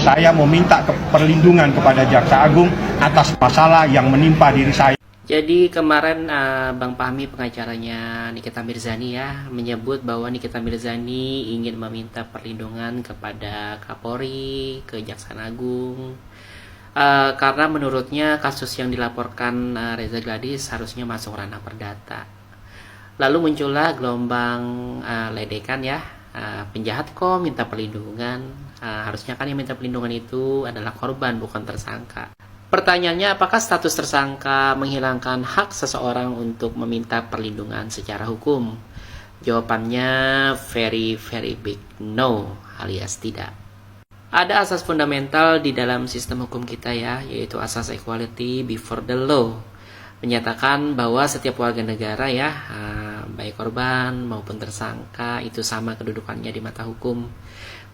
Saya meminta perlindungan kepada Jaksa Agung atas masalah yang menimpa diri saya. Jadi kemarin Bang Fahmi, pengacaranya Nikita Mirzani ya, menyebut bahwa Nikita Mirzani ingin meminta perlindungan kepada Kapolri, Kejaksaan Agung, karena menurutnya kasus yang dilaporkan Reza Gladys harusnya masuk ranah perdata. Lalu muncullah gelombang ledekan ya, penjahat kok minta perlindungan, harusnya kan yang minta perlindungan itu adalah korban, bukan tersangka. Pertanyaannya, apakah status tersangka menghilangkan hak seseorang untuk meminta perlindungan secara hukum? Jawabannya very big no, alias tidak. Ada asas fundamental di dalam sistem hukum kita ya, yaitu asas equality before the law. Menyatakan bahwa setiap warga negara ya, baik korban maupun tersangka, itu sama kedudukannya di mata hukum.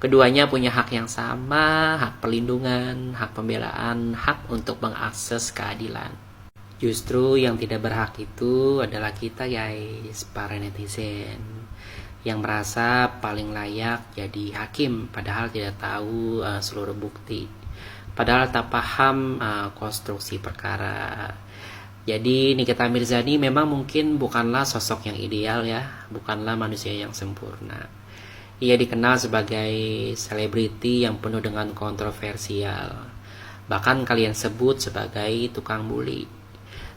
Keduanya punya hak yang sama, hak perlindungan, hak pembelaan, hak untuk mengakses keadilan. Justru yang tidak berhak itu adalah kita guys, para netizen, yang merasa paling layak jadi hakim, padahal tidak tahu seluruh bukti, padahal tak paham konstruksi perkara. Jadi Nikita Mirzani memang mungkin bukanlah sosok yang ideal ya, bukanlah manusia yang sempurna. Ia dikenal sebagai selebriti yang penuh dengan kontroversial. Bahkan kalian sebut sebagai tukang bully.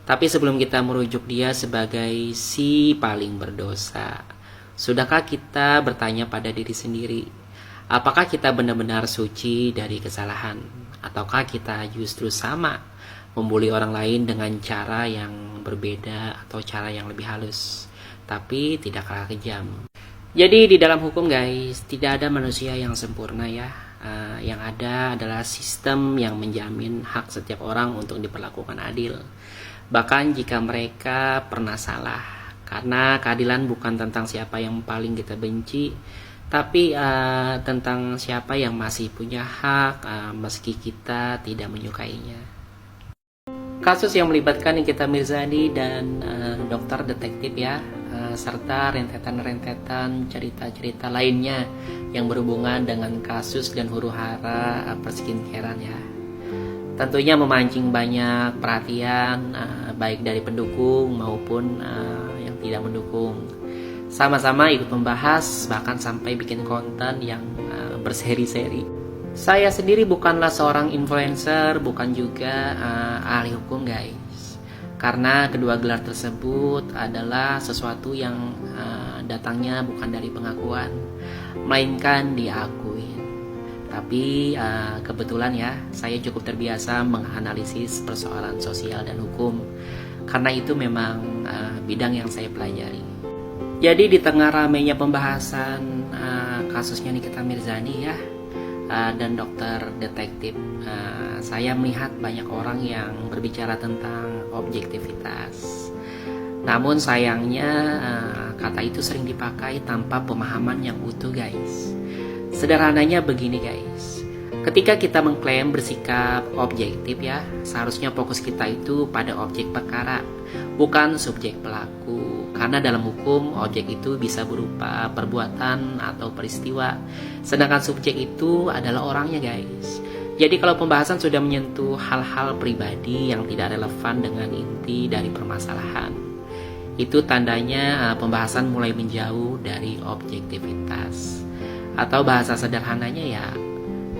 Tapi sebelum kita merujuk dia sebagai si paling berdosa, sudahkah kita bertanya pada diri sendiri, apakah kita benar-benar suci dari kesalahan? Ataukah kita justru sama membuli orang lain dengan cara yang berbeda atau cara yang lebih halus, tapi tidak kalah kejam? Jadi di dalam hukum guys, tidak ada manusia yang sempurna ya. Yang ada adalah sistem yang menjamin hak setiap orang untuk diperlakukan adil. Bahkan jika mereka pernah salah. Karena keadilan bukan tentang siapa yang paling kita benci, tapi tentang siapa yang masih punya hak meski kita tidak menyukainya. Kasus yang melibatkan Nikita Mirzani dan dokter detektif ya, serta rentetan-rentetan cerita-cerita lainnya yang berhubungan dengan kasus dan huru-hara perskincarean ya. Tentunya memancing banyak perhatian baik dari pendukung maupun yang tidak mendukung. Sama-sama ikut membahas, bahkan sampai bikin konten yang berseri-seri. Saya sendiri bukanlah seorang influencer, bukan juga ahli hukum guys. Karena kedua gelar tersebut adalah sesuatu yang datangnya bukan dari pengakuan, melainkan diakuin. Tapi kebetulan ya, saya cukup terbiasa menganalisis persoalan sosial dan hukum. Karena itu memang bidang yang saya pelajari. Jadi di tengah ramainya pembahasan kasusnya Nikita Mirzani ya, dan dokter detektif, saya melihat banyak orang yang berbicara tentang objektivitas. Namun sayangnya kata itu sering dipakai tanpa pemahaman yang utuh guys. Sederhananya begini guys, ketika kita mengklaim bersikap objektif ya, seharusnya fokus kita itu pada objek perkara, bukan subjek pelaku. Karena dalam hukum, objek itu bisa berupa perbuatan atau peristiwa, sedangkan subjek itu adalah orangnya guys. Jadi kalau pembahasan sudah menyentuh hal-hal pribadi yang tidak relevan dengan inti dari permasalahan, itu tandanya pembahasan mulai menjauh dari objektivitas. Atau bahasa sederhananya ya,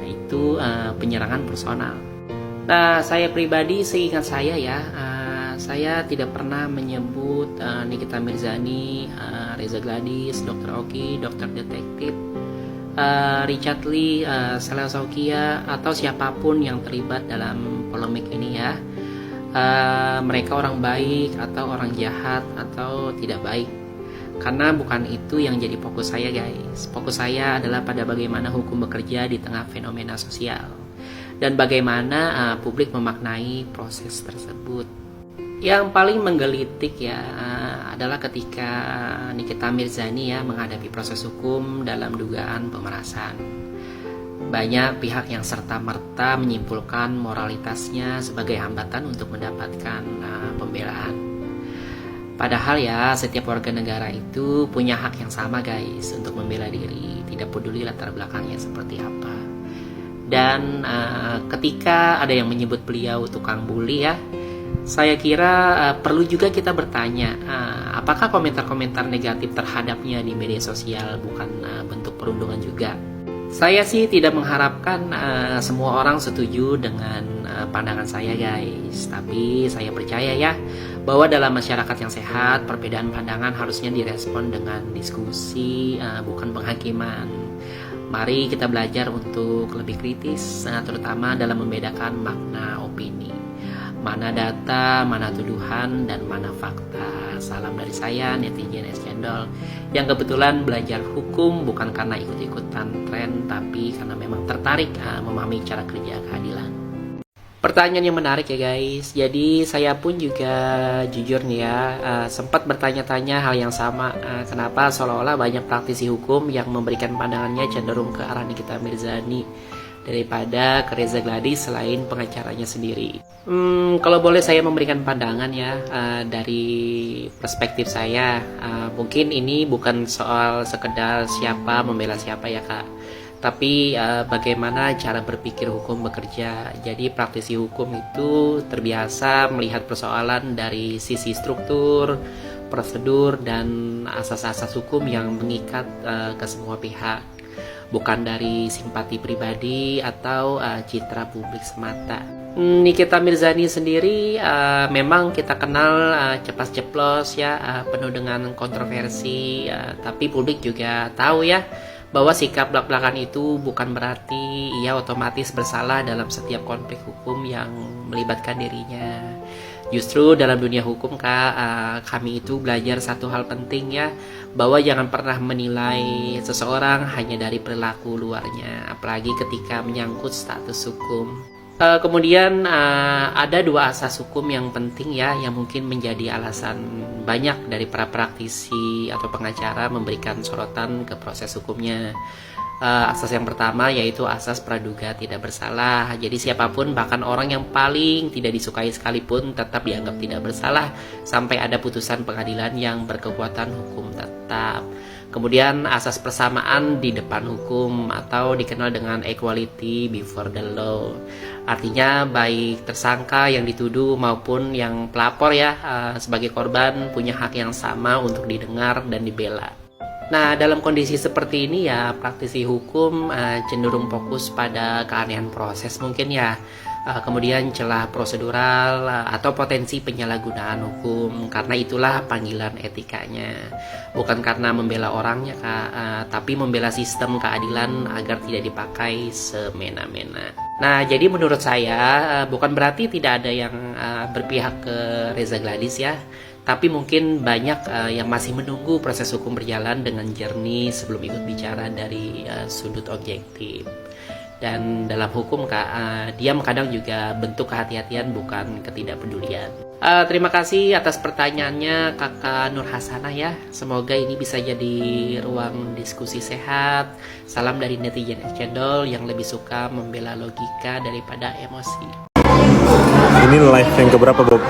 itu penyerangan personal. Nah, saya pribadi seingat saya ya, saya tidak pernah menyebut Nikita Mirzani, Reza Gladys, Dr. Oki, dokter detektif, Richard Lee, Sela Saukia, atau siapapun yang terlibat dalam polemik ini ya. Mereka orang baik atau orang jahat atau tidak baik. Karena bukan itu yang jadi fokus saya guys. Fokus saya adalah pada bagaimana hukum bekerja di tengah fenomena sosial, dan bagaimana publik memaknai proses tersebut. Yang paling menggelitik ya adalah ketika Nikita Mirzani ya menghadapi proses hukum dalam dugaan pemerasan. Banyak pihak yang serta-merta menyimpulkan moralitasnya sebagai hambatan untuk mendapatkan pembelaan. Padahal ya setiap warga negara itu punya hak yang sama guys untuk membela diri, tidak peduli latar belakangnya seperti apa. Dan ketika ada yang menyebut beliau tukang bully ya, saya kira perlu juga kita bertanya, apakah komentar-komentar negatif terhadapnya di media sosial bukan bentuk perundungan juga? Saya sih tidak mengharapkan semua orang setuju dengan pandangan saya guys. Tapi saya percaya ya bahwa dalam masyarakat yang sehat, perbedaan pandangan harusnya direspon dengan diskusi, bukan penghakiman. Mari kita belajar untuk lebih kritis, terutama dalam membedakan makna opini. Mana data, mana tuduhan, dan mana fakta. Salam dari saya, netizen es cendol, yang kebetulan belajar hukum bukan karena ikut-ikutan tren, tapi karena memang tertarik memahami cara kerja keadilan. Pertanyaan yang menarik ya guys. Jadi saya pun juga jujur nih ya, sempat bertanya-tanya hal yang sama. Kenapa seolah-olah banyak praktisi hukum yang memberikan pandangannya cenderung ke arah Nikita Mirzani daripada ke Reza Gladys selain pengacaranya sendiri. Kalau boleh saya memberikan pandangan ya, dari perspektif saya, mungkin ini bukan soal sekedar siapa membela siapa ya kak, tapi bagaimana cara berpikir hukum bekerja. Jadi praktisi hukum itu terbiasa melihat persoalan dari sisi struktur, prosedur, dan asas-asas hukum yang mengikat ke semua pihak, bukan dari simpati pribadi atau citra publik semata. Nikita Mirzani sendiri memang kita kenal cepat ceplos ya, penuh dengan kontroversi, tapi publik juga tahu ya bahwa sikap belak-belakan itu bukan berarti ia otomatis bersalah dalam setiap konflik hukum yang melibatkan dirinya. Justru dalam dunia hukum kak, kami itu belajar satu hal penting ya, bahwa jangan pernah menilai seseorang hanya dari perilaku luarnya, apalagi ketika menyangkut status hukum. Kemudian ada dua asas hukum yang penting ya, yang mungkin menjadi alasan banyak dari para praktisi atau pengacara memberikan sorotan ke proses hukumnya. Asas yang pertama yaitu asas praduga tidak bersalah. Jadi siapapun, bahkan orang yang paling tidak disukai sekalipun, tetap dianggap tidak bersalah sampai ada putusan pengadilan yang berkekuatan hukum tetap. Kemudian asas persamaan di depan hukum atau dikenal dengan equality before the law. Artinya baik tersangka yang dituduh maupun yang pelapor ya, sebagai korban punya hak yang sama untuk didengar dan dibela. Nah, dalam kondisi seperti ini ya, praktisi hukum cenderung fokus pada keanehan proses mungkin ya. Kemudian celah prosedural atau potensi penyalahgunaan hukum, karena itulah panggilan etikanya. Bukan karena membela orangnya kak, tapi membela sistem keadilan agar tidak dipakai semena-mena. Nah, jadi menurut saya bukan berarti tidak ada yang berpihak ke Reza Gladys ya, tapi mungkin banyak yang masih menunggu proses hukum berjalan dengan jernih sebelum ikut bicara dari sudut objektif. Dan dalam hukum diam kadang juga bentuk kehati-hatian, bukan ketidakpedulian. Terima kasih atas pertanyaannya kakak Nur Hasanah ya. Semoga ini bisa jadi ruang diskusi sehat. Salam dari netizen es cendol yang lebih suka membela logika daripada emosi. Ini live yang keberapa Bob?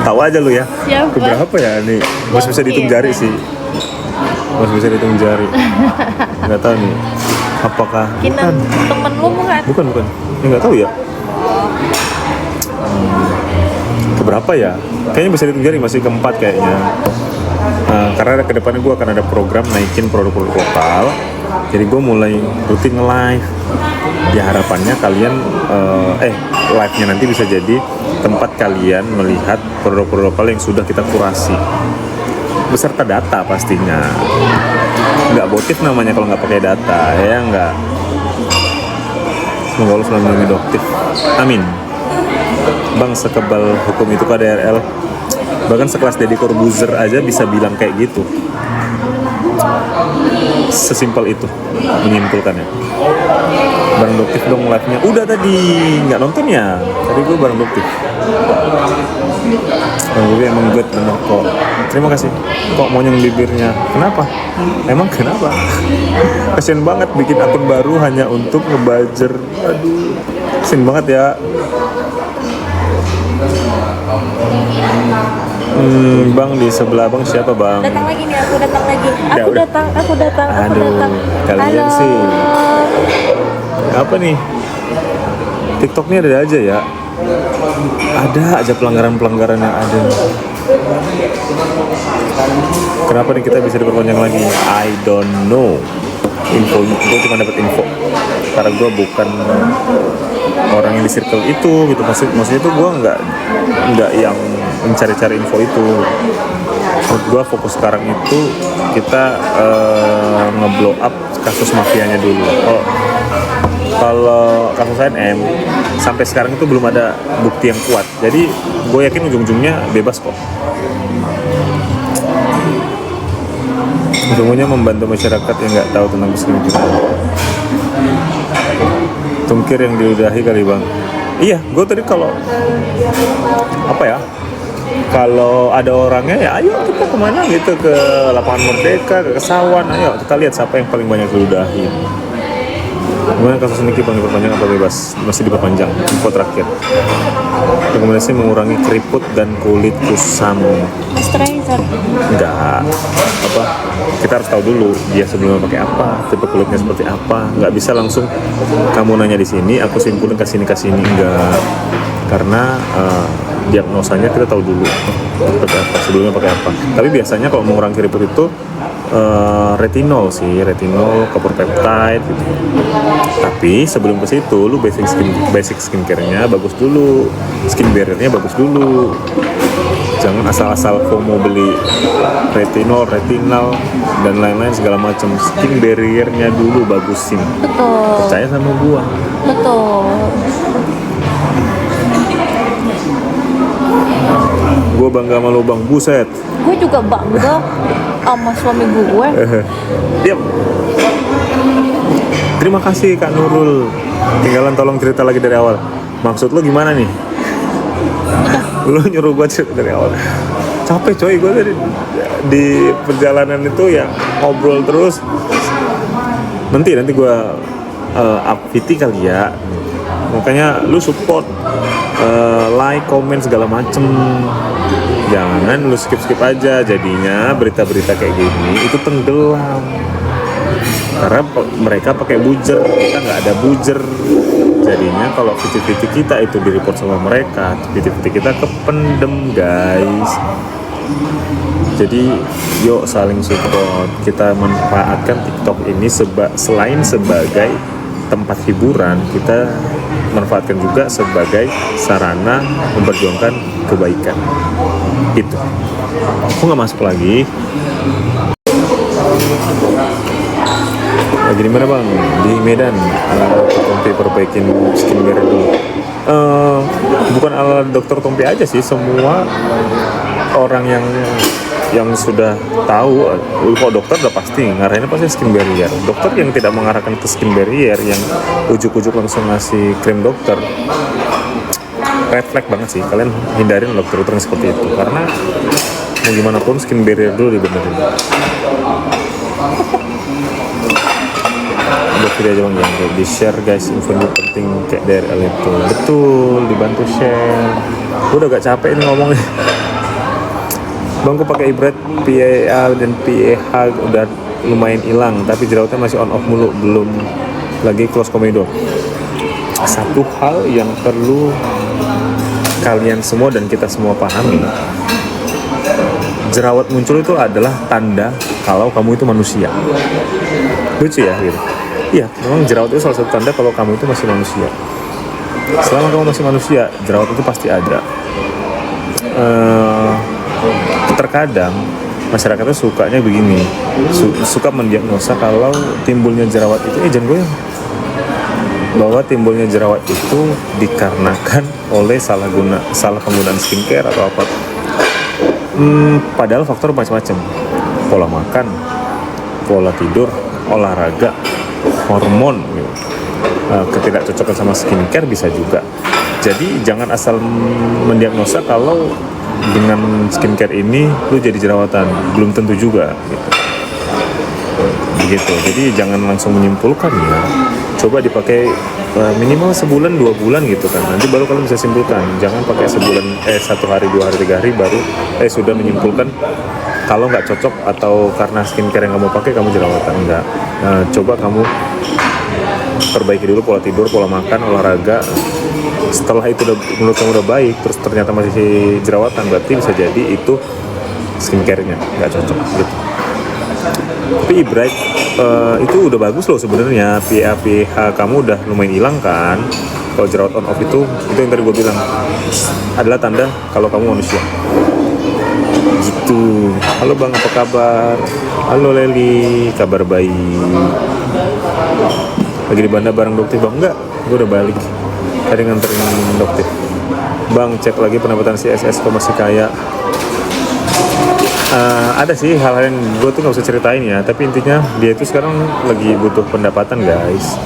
Tahu aja lu ya. Siapa? Keberapa ya nih? Masih bisa dihitung jari sih. Masih bisa dihitung jari. Nggak tahu nih. Apakah Kinan temen lu bukan? Bukan. Ya, nggak tahu ya. Keberapa ya? Kayaknya bisa dihitung jari, masih keempat kayaknya. Karena kedepannya gue akan ada program naikin produk-produk lokal. Jadi gue mulai rutin nge-live. Ya harapannya kalian live-nya nanti bisa jadi tempat kalian melihat produk-produk lokal yang sudah kita kurasi beserta data pastinya. Nggak motif namanya kalau nggak pakai data ya, nggak. Semoga Allah selalu melindungi doktif. Amin. Bang, sekebal hukum itu KDRL, bahkan sekelas Deddy Corbuzier aja bisa bilang kayak gitu. Sesimpel itu menyimpulkannya. Bareng Doktif dong live-nya. Udah tadi, nggak nonton ya? Tadi gue bareng Doktif. Bang Bobi emang good bener kok. Terima kasih. Kok monyong bibirnya? Kenapa? Emang kenapa? Kasian banget bikin akun baru hanya untuk ngebajer. Aduh, kasian banget ya. Bang, di sebelah abang siapa bang? Datang lagi nih, aku datang lagi. Aku datang. Aduh, kalian Halo. sih apa nih, TikTok ini ada aja ya, ada aja pelanggaran yang ada. Kenapa nih kita bisa diperpanjang lagi? I don't know. Gue cuma dapat info karena gue bukan orang yang di circle itu gitu. Maksudnya itu gue nggak yang mencari-cari info itu. Menurut gue fokus sekarang itu kita ngeblow up kasus mafianya dulu. Kalau kasus ANM sampai sekarang itu belum ada bukti yang kuat. Jadi gue yakin ujung-ujungnya bebas kok. Ujung-ujungnya membantu masyarakat yang nggak tahu tentang keskinan. Tungkir yang diludahi kali bang. Iya, gue tadi kalau apa ya? Kalau ada orangnya ya ayo kita kemana gitu, ke lapangan Merdeka, ke Kesawan, ayo kita lihat siapa yang paling banyak diludahi. Gimana kasus ini Bang, diperpanjang apa bebas? Masih diperpanjang. Info terakhir. Rekomendasi mengurangi keriput dan kulit kusam. Moisturizer. Enggak. Apa? Kita harus tahu dulu dia sebelumnya pakai apa, tipe kulitnya seperti apa. Enggak bisa langsung kamu nanya di sini, aku simpulin ke sini enggak. Karena diagnosanya kita tahu dulu pakai apa, sebelumnya pakai apa. Tapi biasanya kalau mengurangi keriput itu retinol, copper peptide gitu. Tapi sebelum ke situ lu basic skincare-nya bagus dulu, skin barrier-nya bagus dulu. Jangan asal-asal FOMO beli retinol dan lain-lain segala macam. Skin barrier-nya dulu bagusin. Betul. Percaya sama gua. Betul. Gue bangga sama lu bang, buset. Gue juga bangga sama suami gue. Diam. Terima kasih Kak Nurul. Tinggalan tolong cerita lagi dari awal. Maksud lu gimana nih? Lu nyuruh gue cerita dari awal. Capek coy, gue tadi di perjalanan itu ya ngobrol terus. Nanti gue up VT kali ya. Makanya lu support, like, komen segala macem. Jangan lu skip aja, jadinya berita-berita kayak gini itu tenggelam. Karena mereka pakai bujer, kita nggak ada bujer. Jadinya kalau VT kita itu di-report sama mereka, VT kita kependem guys. Jadi yuk saling support. Kita manfaatkan TikTok ini selain sebagai tempat hiburan, kita manfaatkan juga sebagai sarana memperjuangkan kebaikan. Itu. Aku nggak masuk lagi. Lagi di mana bang? Di Medan. Tompi perbaikin skincare dulu. Bukan ala dokter Tompi aja sih, semua orang yang sudah tahu, kalau dokter udah pasti ngarahinnya pasti skin barrier. Dokter yang tidak mengarahkan ke skin barrier, yang ujuk-ujuk langsung ngasih krim dokter, red flag banget sih. Kalian hindarin dokter-dokter yang seperti itu, karena mau gimana pun skin barrier dulu dibenerin. Udah video aja bang, jangan di share guys, info penting kayak DRL itu. Betul, dibantu share. Gue udah gak capek ini ngomongnya. Bang, gue pakai Ibret PAA dan PAH udah lumayan hilang, tapi jerawatnya masih on off mulu, belum lagi close komedo. Satu hal yang perlu kalian semua dan kita semua pahami, jerawat muncul itu adalah tanda kalau kamu itu manusia. Lucu ya gitu. Iya, memang jerawat itu salah satu tanda kalau kamu itu masih manusia. Selama kamu masih manusia, jerawat itu pasti ada. Terkadang masyarakatnya sukanya begini, suka mendiagnosa kalau timbulnya jerawat itu jangan goyang, bahwa timbulnya jerawat itu dikarenakan oleh salah penggunaan skincare atau apa. Padahal faktor macam-macam, pola makan, pola tidur, olahraga, hormon, ketidakcocokan sama skincare bisa juga. Jadi jangan asal mendiagnosa kalau dengan skincare ini lu jadi jerawatan, belum tentu juga gitu. Begitu. Jadi jangan langsung menyimpulkan ya. Coba dipakai minimal sebulan 2 bulan gitu kan. Nanti baru kalian bisa simpulkan. Jangan pakai sebulan 1 hari 2 hari 3 hari baru sudah menyimpulkan kalau nggak cocok atau karena skincare yang kamu pakai kamu jerawatan. Enggak. Coba kamu perbaiki dulu pola tidur, pola makan, olahraga. Setelah itu menurut kamu udah baik, terus ternyata masih jerawatan, berarti bisa jadi itu skincare-nya nggak cocok gitu. Tapi Ibrahim itu udah bagus loh sebenarnya, pH kamu udah lumayan hilang kan. Kalau jerawat on off itu yang tadi gue bilang adalah tanda kalau kamu manusia gitu. Halo Bang, apa kabar? Halo Leli, kabar baik. Lagi di bandar bareng Dokter Bang? Enggak, gue udah balik tadi nganterin Dokter Bang. Cek lagi pendapatan CSS kok masih kaya. Ada sih hal-hal yang gue tuh nggak usah ceritain ya, tapi intinya dia itu sekarang lagi butuh pendapatan guys.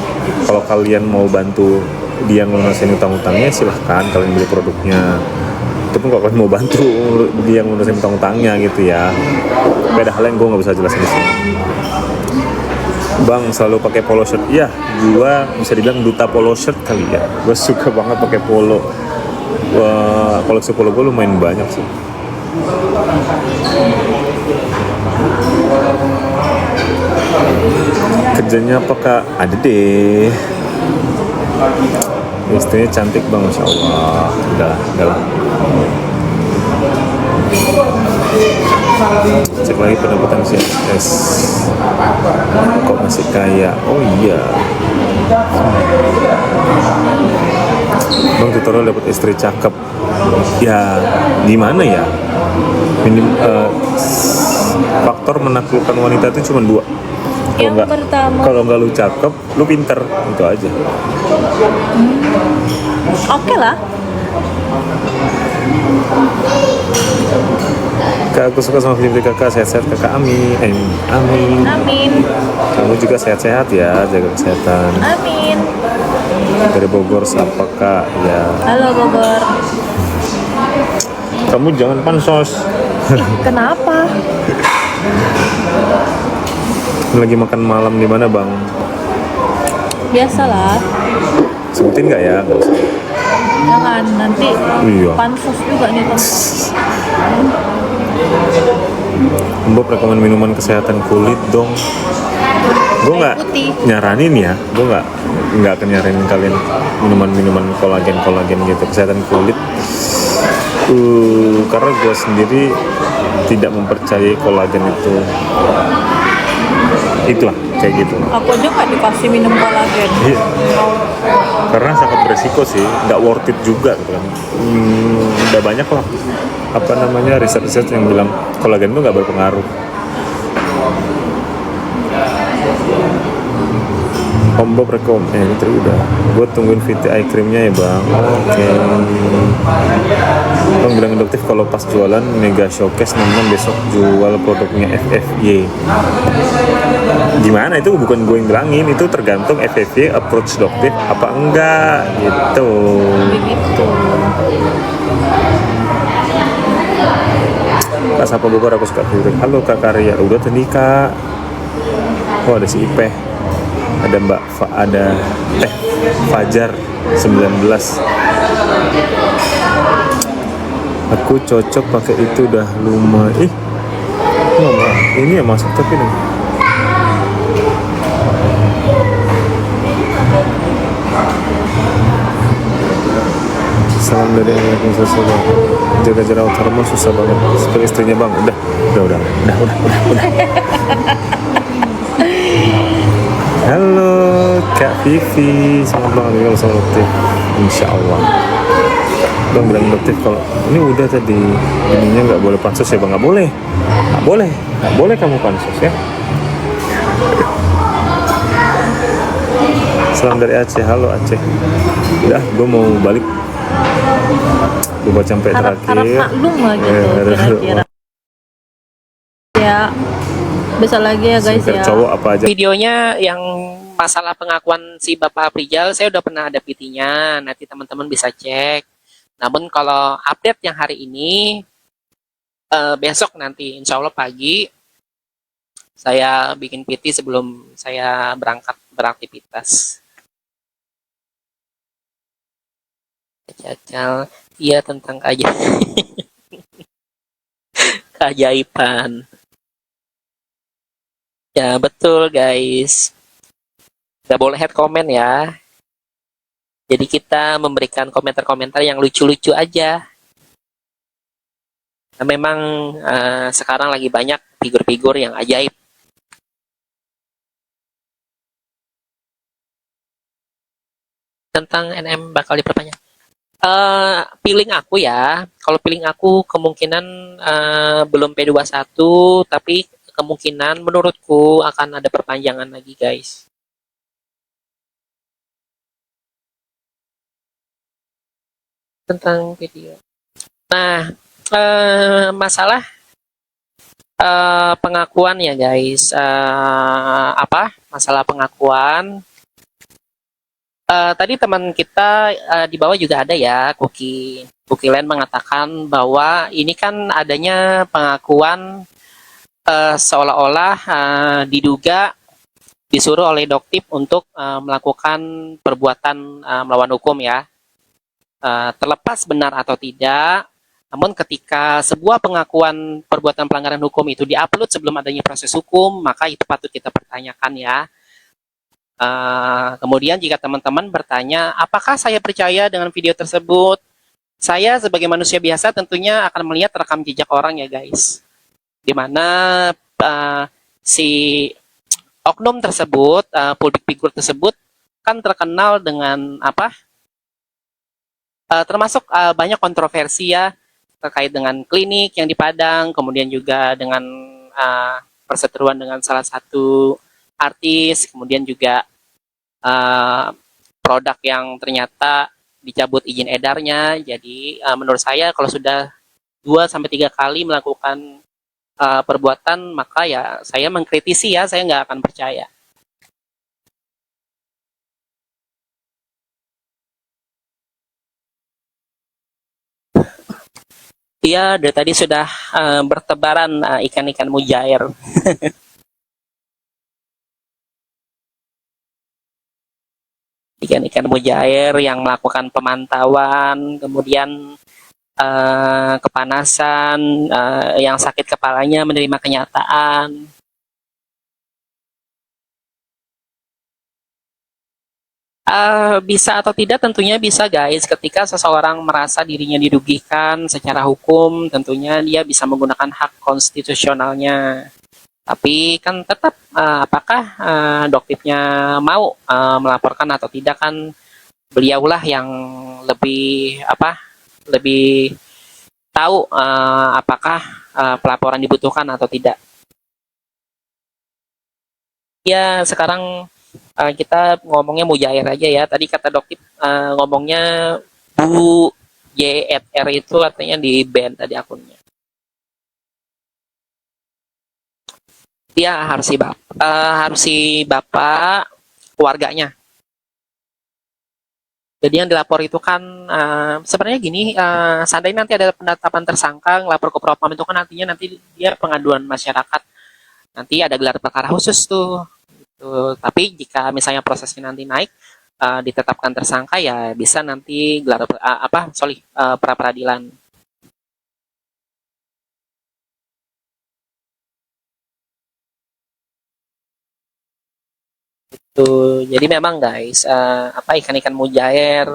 Kalau kalian mau bantu dia ngelunasin utang-utangnya silahkan kalian beli produknya. Tapi kalau kalian mau bantu dia ngelunasin utang-utangnya gitu ya, beda hal yang gue nggak bisa jelasin di sini. Bang selalu pakai polo shirt, ya gue bisa dibilang duta polo shirt kali ya. Gue suka banget pakai polo. Koleksi polo gue lumayan banyak sih. Kerjanya apa Kak? Ada deh. Istrinya cantik Bang, Masya Allah. Udah lah. Cek lagi pendapatan CSS. Kok masih kaya? Oh iya. Bang tutorial dapat istri cakep. Ya gimana ya? Faktor menaklukkan wanita itu cuma 2. Yang pertama, Kalau nggak lu cakep, lu pinter, itu aja. oke lah. Kak, aku suka sama video kakak, sehat-sehat kakak, amin. Amin. Amin. Kamu juga sehat-sehat ya, jaga kesehatan. Amin. Dari Bogor, siapa Kak? Ya. Halo Bogor. Kamu jangan pansos. Kenapa? Lagi makan malam di mana Bang? Biasalah. Sebutin nggak ya? Nggak usah. Jangan nanti Iya. pansos juga nih teman. Mbak rekomen minuman kesehatan kulit dong. Gue nggak Putih. nyaranin ya, gue nggak akan nyaranin kalian minuman kolagen gitu kesehatan kulit. Karena gue sendiri tidak mempercayai kolagen itu. Itulah kayak gitu. Aku aja nggak dikasih minum kolagen. Iya. Karena sangat beresiko sih, nggak worth it juga gitu kan. Udah banyak lah riset-riset yang bilang kolagen itu nggak berpengaruh. Om Bob rekom, ini tadi udah. Gue tungguin VT eye creamnya ya Bang. Oke. Bang bilang induktif kalau pas jualan mega showcase, namun besok jual produknya FFY. Gimana, itu bukan gue yang bilangin, itu tergantung FFY approach doktif apa enggak gitu. Begitu. Kak Sapa Bogor, aku suka video. Halo Kak Karya, udah tadi Kak. Oh ada si Ipeh, ada Mbak ada Fajar 19. Aku cocok pakai itu udah lumayan. Ini ya masuk tapi nih. Salam dari yang susah banget. Jaga jerawat hormon susah banget. Sebagai istrinya Bang, udah. Halo Kak Vivi, selamat banget kalau sama Doktif. Insya Allah. Bang bilang Doktif kalau ini udah tadi ininya nggak boleh pansus ya Bang, nggak boleh kamu pansus ya. Salam dari Aceh, halo Aceh. Udah, gue mau balik. Gue baca sampai Harap terakhir. maklum lah gitu kira-kira. Ya, bisa lagi ya guys Skincare ya. cowok apa aja? Videonya yang masalah pengakuan si Bapak Aprijal, saya udah pernah ada PT-nya, nanti teman-teman bisa cek. Namun kalau update yang hari ini, besok nanti insya Allah pagi, saya bikin PT sebelum saya berangkat beraktivitas. Cacal, iya tentang keajaiban. Ya betul guys. Nggak boleh head comment ya. Jadi kita memberikan komentar-komentar yang lucu-lucu aja. Nah, memang sekarang lagi banyak figur-figur yang ajaib. Tentang NM bakal diperpanjang. Feeling aku ya, kalau feeling aku kemungkinan belum P21, tapi kemungkinan menurutku akan ada perpanjangan lagi guys. Tentang video. Nah, masalah pengakuan ya guys. Masalah pengakuan. Tadi teman kita di bawah juga ada ya, Cookie Land mengatakan bahwa ini kan adanya pengakuan seolah-olah diduga disuruh oleh Doktip untuk melakukan perbuatan melawan hukum ya. Terlepas benar atau tidak, namun ketika sebuah pengakuan perbuatan pelanggaran hukum itu diupload sebelum adanya proses hukum, maka itu patut kita pertanyakan ya. Kemudian jika teman-teman bertanya, apakah saya percaya dengan video tersebut? Saya sebagai manusia biasa tentunya akan melihat rekam jejak orang ya guys. Dimana si oknum tersebut, public figure tersebut kan terkenal dengan termasuk banyak kontroversi ya terkait dengan klinik yang di Padang, kemudian juga dengan perseteruan dengan salah satu artis, kemudian juga produk yang ternyata dicabut izin edarnya. Jadi menurut saya kalau sudah 2-3 kali melakukan perbuatan, maka ya saya mengkritisi ya, saya nggak akan percaya. Iya, dari tadi sudah bertebaran ikan-ikan mujair. Ikan-ikan mujair yang melakukan pemantauan, kemudian kepanasan, yang sakit kepalanya menerima kenyataan. Bisa atau tidak tentunya bisa guys, ketika seseorang merasa dirinya dirugikan secara hukum, tentunya dia bisa menggunakan hak konstitusionalnya. Tapi kan tetap apakah Doktipnya mau melaporkan atau tidak, kan beliaulah yang lebih tahu apakah pelaporan dibutuhkan atau tidak. Ya sekarang kita ngomongnya mujair aja ya. Tadi kata Doktip ngomongnya Bu JR itu artinya di ban tadi akunnya. Dia harus si bapak keluarganya. Jadi yang dilapor itu kan sebenarnya gini, seandainya nanti ada penetapan tersangka, ngelapor ke Propam itu kan nantinya nanti dia pengaduan masyarakat. Nanti ada gelar perkara khusus tuh. Gitu. Tapi jika misalnya prosesnya nanti naik, ditetapkan tersangka ya bisa nanti gelar pra peradilan. Tuh, jadi memang guys, ikan-ikan mujair,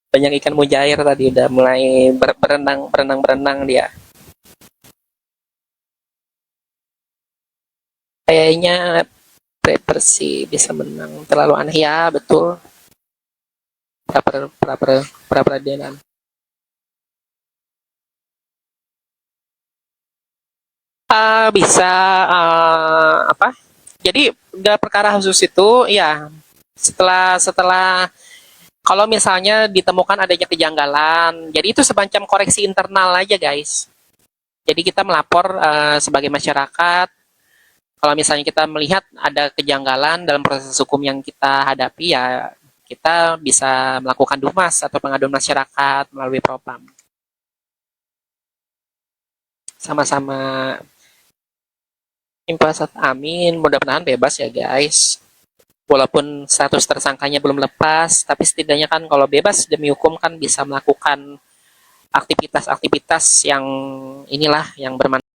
banyak ikan mujair tadi udah mulai berenang dia. Kayaknya Persib bisa menang, terlalu aneh ya, betul. Pra peradilan. Bisa jadi gelar perkara khusus itu ya setelah kalau misalnya ditemukan adanya kejanggalan, jadi itu semacam koreksi internal aja guys. Jadi kita melapor sebagai masyarakat kalau misalnya kita melihat ada kejanggalan dalam proses hukum yang kita hadapi, ya kita bisa melakukan dumas atau pengaduan masyarakat melalui Propam. Sama-sama. Impasat amin, mudah-mudahan bebas ya guys. Walaupun status tersangkanya belum lepas, tapi setidaknya kan kalau bebas demi hukum kan bisa melakukan aktivitas-aktivitas yang bermanfaat.